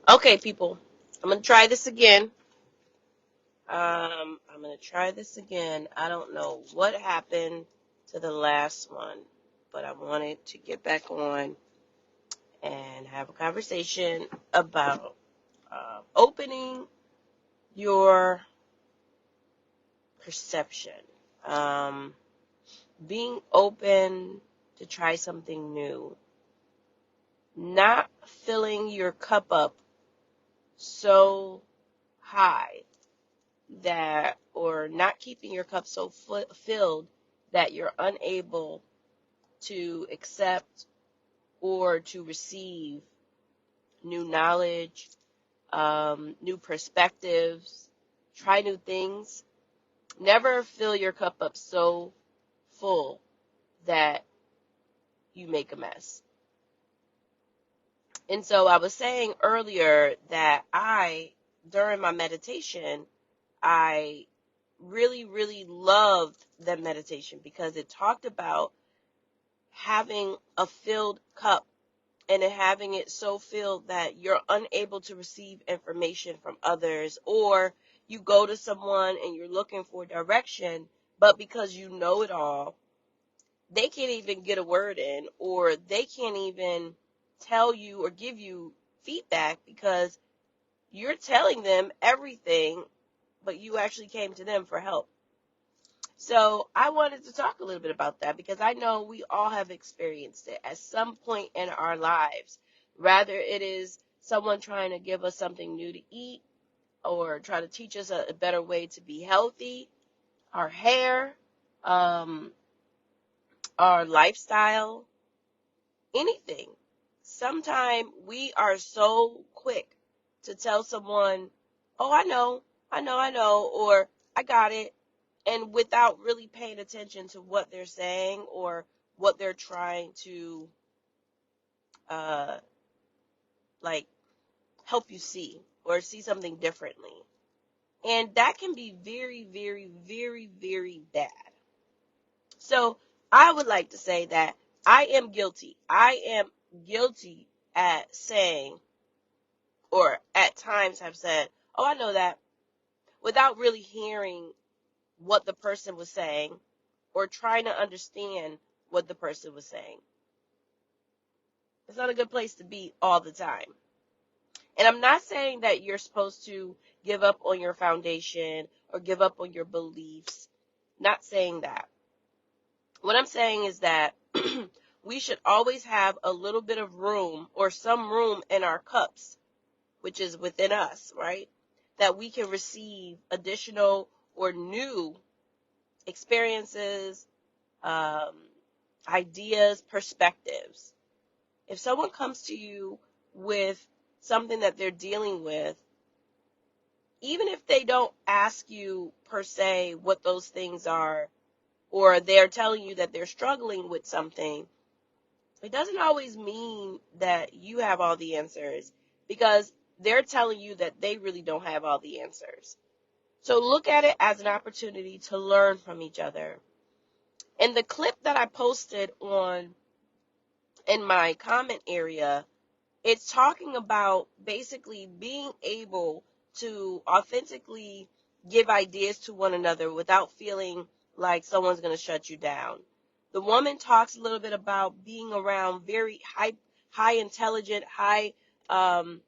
Okay, people, I'm going to try this again. I'm going to try this again. I don't know what happened to the last one, but I wanted to get back on and have a conversation about opening your perception, um, being open to try something new, not filling your cup up so high that, or not keeping your cup so filled that you're unable to accept or to receive new knowledge, new perspectives, try new things. Never fill your cup up so full that you make a mess. And so I was saying earlier that during my meditation, I really, really loved that meditation because it talked about having a filled cup and having it so filled that you're unable to receive information from others, or you go to someone and you're looking for direction, but because you know it all, they can't even get a word in, or they can't even tell you or give you feedback because you're telling them everything, but you actually came to them for help. So I wanted to talk a little bit about that because I know we all have experienced it at some point in our lives. Rather it is someone trying to give us something new to eat or try to teach us a better way to be healthy, our hair, um, our lifestyle, anything. Sometimes we are so quick to tell someone, oh, I know, or I got it, and without really paying attention to what they're saying or what they're trying to uh, like help you see or see something differently. And that can be very, very, very, very bad. So I would like to say that I am guilty. I am guilty at saying, or at times have said, oh, I know that, without really hearing what the person was saying or trying to understand what the person was saying. It's not a good place to be all the time. And I'm not saying that you're supposed to give up on your foundation or give up on your beliefs. Not saying that. What I'm saying is that we should always have a little bit of room or some room in our cups, which is within us, right? That we can receive additional or new experiences, um, ideas, perspectives. If someone comes to you with something that they're dealing with, even if they don't ask you per se what those things are, or they're telling you that they're struggling with something, it doesn't always mean that you have all the answers because they're telling you that they really don't have all the answers. So look at it as an opportunity to learn from each other. And the clip that I posted in my comment area, it's talking about basically being able to authentically give ideas to one another without feeling like someone's going to shut you down. The woman talks a little bit about being around very high intelligent, high, um,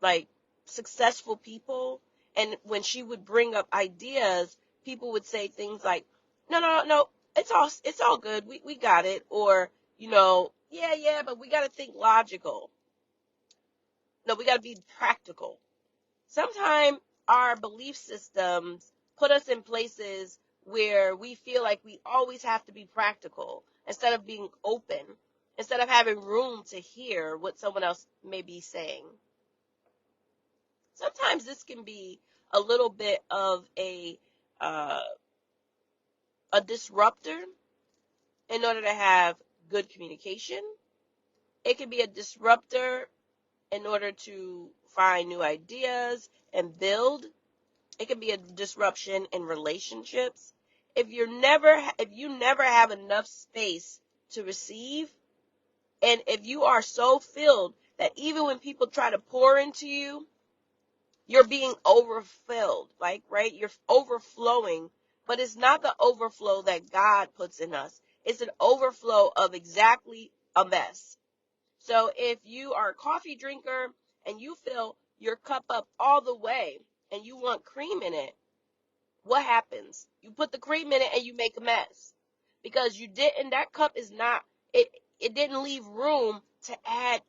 like successful people. And when she would bring up ideas, people would say things like, no, it's all good. We got it. Or, yeah, but we got to think logical. No, we got to be practical. Sometimes our belief systems put us in places where we feel like we always have to be practical instead of being open, instead of having room to hear what someone else may be saying. Sometimes this can be a little bit of uh, a disruptor in order to have good communication. It can be a disruptor in order to find new ideas and build. It can be a disruption in relationships. If you never have enough space to receive, and if you are so filled that even when people try to pour into you, you're being overfilled, like, right? You're overflowing, but it's not the overflow that God puts in us. It's an overflow of exactly a mess. So if you are a coffee drinker and you fill your cup up all the way and you want cream in it, what happens? You put the cream in it and you make a mess because you didn't, that cup is not, it, it didn't leave room to add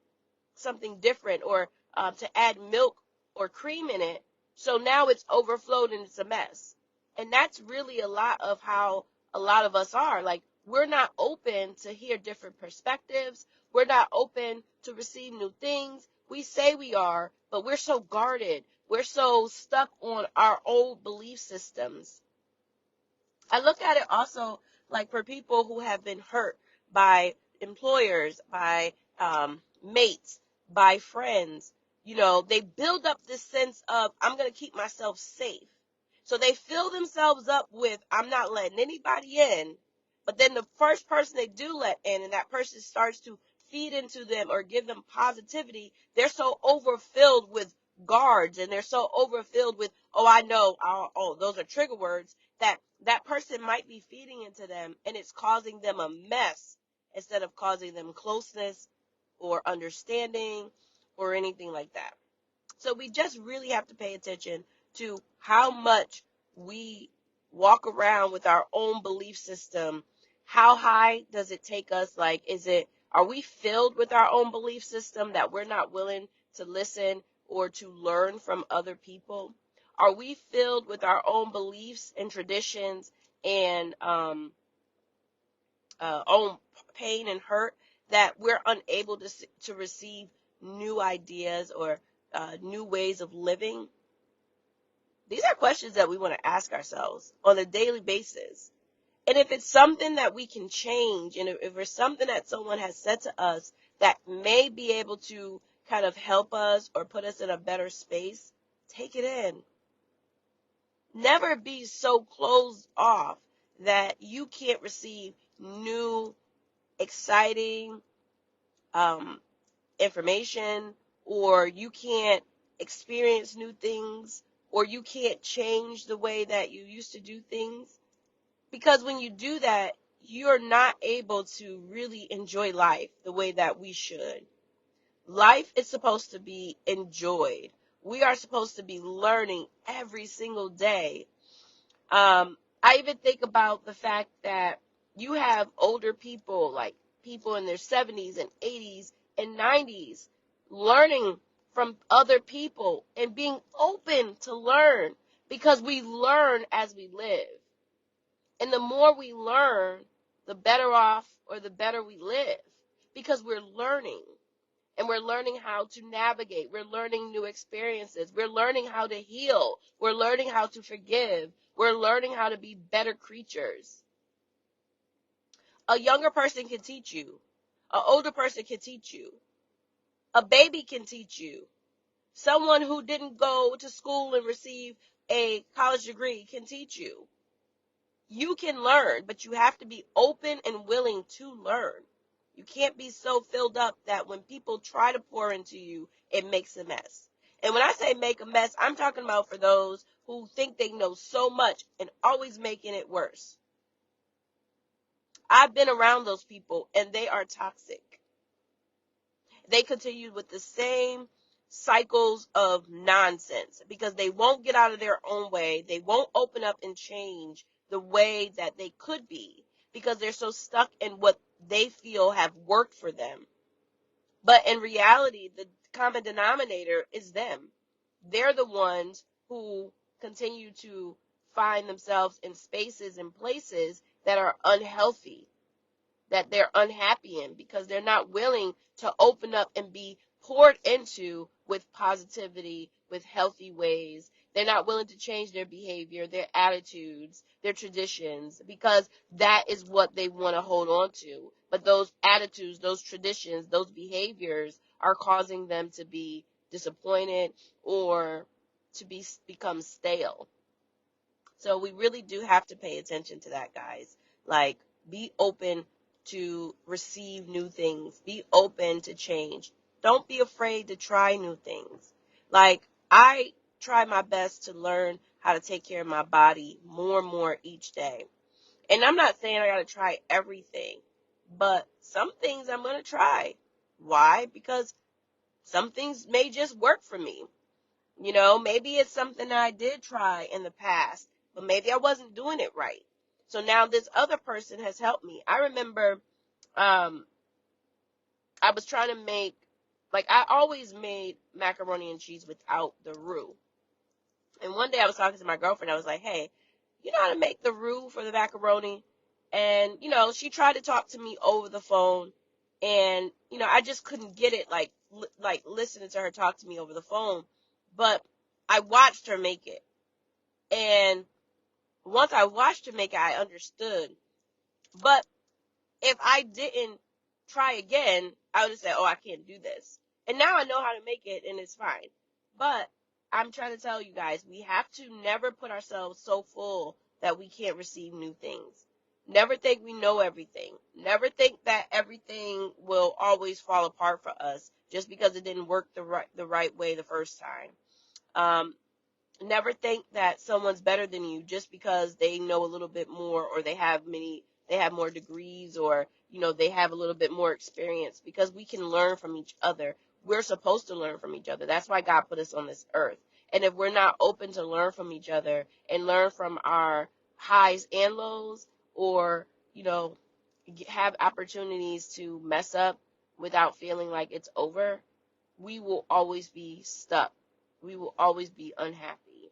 something different or to add milk or cream in it. So now it's overflowed and it's a mess. And that's really a lot of how a lot of us are. Like, we're not open to hear different perspectives. We're not open to receive new things. We say we are, but we're so guarded. We're so stuck on our old belief systems. I look at it also like for people who have been hurt by employers, by mates, by friends. They build up this sense of, I'm going to keep myself safe. So they fill themselves up with, I'm not letting anybody in. But then the first person they do let in, and that person starts to feed into them or give them positivity, they're so overfilled with guards, and they're so overfilled with, oh, I know, oh, those are trigger words, that person might be feeding into them, and it's causing them a mess instead of causing them closeness or understanding or anything like that. So we just really have to pay attention to how much we walk around with our own belief system. How high does it take us? Like, are we filled with our own belief system that we're not willing to listen or to learn from other people? Are we filled with our own beliefs and traditions and own pain and hurt that we're unable to receive new ideas or new ways of living? These are questions that we want to ask ourselves on a daily basis. And if it's something that we can change, and if it's something that someone has said to us that may be able to kind of help us or put us in a better space, take it in. Never be so closed off that you can't receive new, exciting information, or you can't experience new things, or you can't change the way that you used to do things. Because when you do that, you're not able to really enjoy life the way that we should. Life is supposed to be enjoyed. We are supposed to be learning every single day. I even think about the fact that you have older people, like people in their 70s and 80s and 90s, learning from other people and being open to learn, because we learn as we live. And the more we learn, the better off or the better we live, because we're learning. And we're learning how to navigate. We're learning new experiences. We're learning how to heal. We're learning how to forgive. We're learning how to be better creatures. A younger person can teach you. An older person can teach you. A baby can teach you. Someone who didn't go to school and receive a college degree can teach you. You can learn, but you have to be open and willing to learn. You can't be so filled up that when people try to pour into you, it makes a mess. And when I say make a mess, I'm talking about for those who think they know so much and always making it worse. I've been around those people, and they are toxic. They continue with the same cycles of nonsense because they won't get out of their own way. They won't open up and change the way that they could be because they're so stuck in what they feel have worked for them. But in reality, the common denominator is them. They're the ones who continue to find themselves in spaces and places that are unhealthy, that they're unhappy in, because they're not willing to open up and be poured into with positivity, with healthy ways. They're not willing to change their behavior, their attitudes, their traditions, because that is what they want to hold on to. But those attitudes, those traditions, those behaviors are causing them to be disappointed or to become stale. So we really do have to pay attention to that, guys. Like, be open to receive new things. Be open to change. Don't be afraid to try new things. Like, I try my best to learn how to take care of my body more and more each day. And I'm not saying I got to try everything, but some things I'm going to try. Why? Because some things may just work for me. Maybe it's something that I did try in the past, but maybe I wasn't doing it right. So now this other person has helped me. I remember um, I was trying to make, like, I always made macaroni and cheese without the roux. And one day I was talking to my girlfriend. I was like, hey, you know how to make the roux for the macaroni? And, she tried to talk to me over the phone. And, I just couldn't get it, like listening to her talk to me over the phone. But I watched her make it. And once I watched her make it, I understood. But if I didn't try again, I would have said, oh, I can't do this. And now I know how to make it, and it's fine. But I'm trying to tell you guys, we have to never put ourselves so full that we can't receive new things. Never think we know everything. Never think that everything will always fall apart for us just because it didn't work the right way the first time. Never think that someone's better than you just because they know a little bit more, or they have more degrees, or they have a little bit more experience, because we can learn from each other. We're supposed to learn from each other. That's why God put us on this earth. And if we're not open to learn from each other and learn from our highs and lows, or have opportunities to mess up without feeling like it's over, we will always be stuck. We will always be unhappy.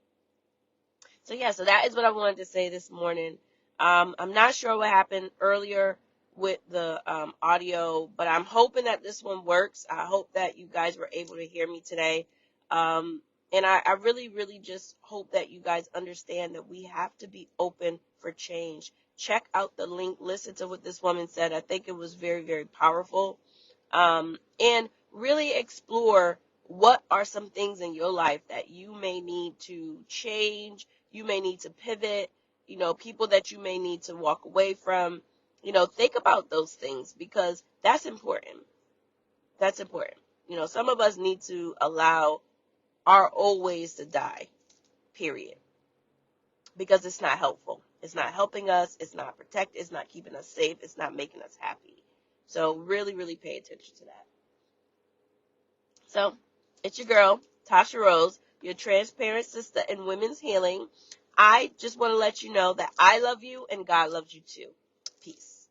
So yeah, so that is what I wanted to say this morning. I'm not sure what happened earlier with the audio, but I'm hoping that this one works. I hope that you guys were able to hear me today. And I really, really just hope that you guys understand that we have to be open for change. Check out the link. Listen to what this woman said. I think it was very, very powerful. And really explore what are some things in your life that you may need to change. You may need to pivot, people that you may need to walk away from. Think about those things, because that's important. That's important. Some of us need to allow our old ways to die, period, because it's not helpful. It's not helping us. It's not protecting. It's not keeping us safe. It's not making us happy. So really, really pay attention to that. So it's your girl, Tasha Rose, your transparent sister in women's healing. I just want to let you know that I love you and God loves you too. Peace.